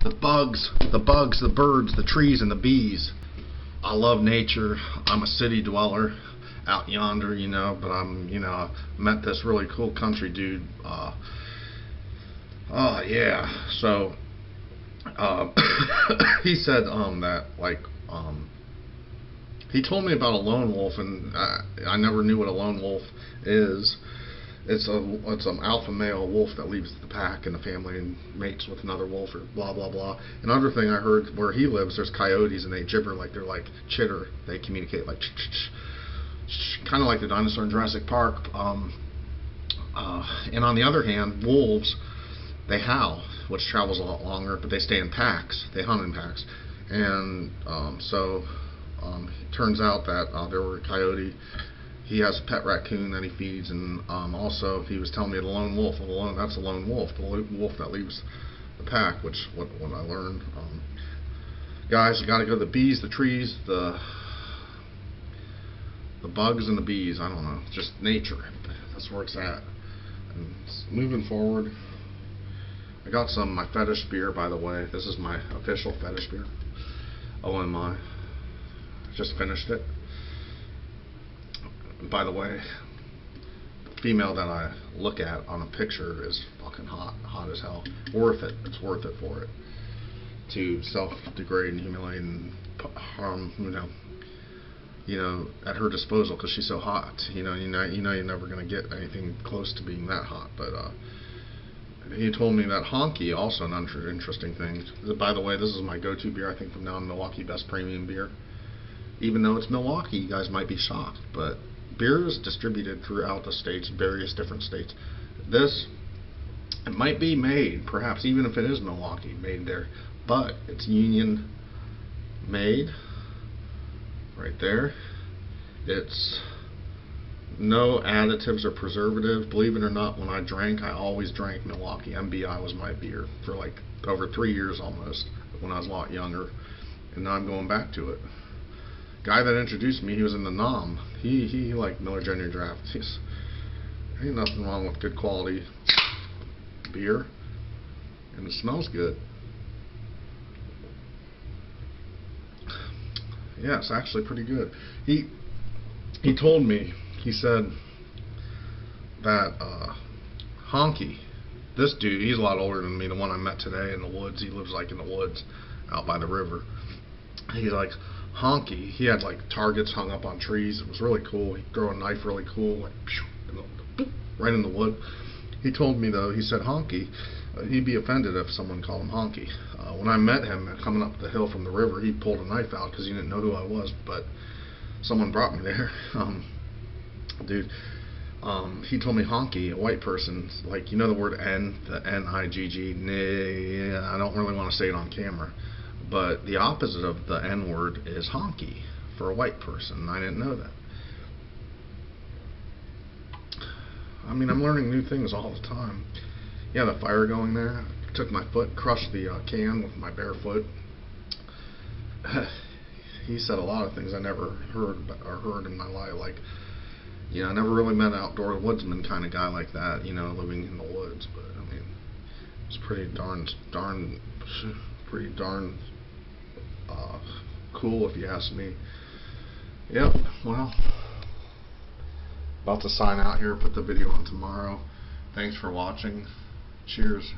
the bugs, the birds, the trees, and the bees. I love nature. I'm a city dweller out yonder, but met this really cool country dude. Yeah. So, he said that he told me about a lone wolf, and I never knew what a lone wolf is. It's an alpha male wolf that leaves the pack and the family and mates with another wolf or blah blah blah. Another thing I heard, where he lives, there's coyotes and they gibber like they're like chitter. They communicate like kind of like the dinosaur in Jurassic Park. And on the other hand, wolves, they howl, which travels a lot longer, but they stay in packs. They hunt in packs, and it turns out that there were a coyote. He has a pet raccoon that he feeds, and also he was telling me the lone wolf. That's a lone wolf, the wolf that leaves the pack. Which what I learned, guys, you got to go to the bees, the trees, the bugs and the bees. I don't know, just nature. That's where it's at. And moving forward, I got my fetish beer, by the way. This is my official fetish beer. OMI. Just finished it. By the way, the female that I look at on a picture is fucking hot as hell. Worth it. It's worth it for it to self-degrade and humiliate and harm, at her disposal because she's so hot. You're never gonna get anything close to being that hot. But he told me that Honky, also an interesting thing. By the way, this is my go-to beer. I think from now on, Milwaukee Best Premium Beer. Even though it's Milwaukee, you guys might be shocked, but beer is distributed throughout the states, various different states. It might be made, perhaps even if it is Milwaukee, made there, but it's union made, right there. It's no additives or preservatives. Believe it or not, when I always drank Milwaukee. MBI was my beer for like over 3 years almost, when I was a lot younger, and now I'm going back to it. Guy that introduced me, he was in the NOM. He liked Miller Junior Draft. Ain't nothing wrong with good quality beer, and it smells good. Yeah, it's actually pretty good. He told me, he said that Honky, this dude, he's a lot older than me, the one I met today in the woods. He lives like in the woods out by the river. He's like, Honky, he had like targets hung up on trees. It was really cool. He'd throw a knife really cool, like right in the wood. He told me though, he said Honky, he'd be offended if someone called him Honky. When I met him coming up the hill from the river, he pulled a knife out because he didn't know who I was, but someone brought me there. Dude, he told me Honky, a white person, like, the word N, the N-I-G-G, nah, I don't really want to say it on camera. But the opposite of the N word is honky for a white person. I didn't know that. I mean, I'm learning new things all the time. Yeah, the fire going there. I took my foot, crushed the can with my bare foot. He said a lot of things I never heard in my life. Like, I never really met an outdoor woodsman kind of guy like that, living in the woods. But, I mean, it's pretty darn cool if you ask me. Yep, well, about to sign out here, put the video on tomorrow. Thanks for watching. Cheers.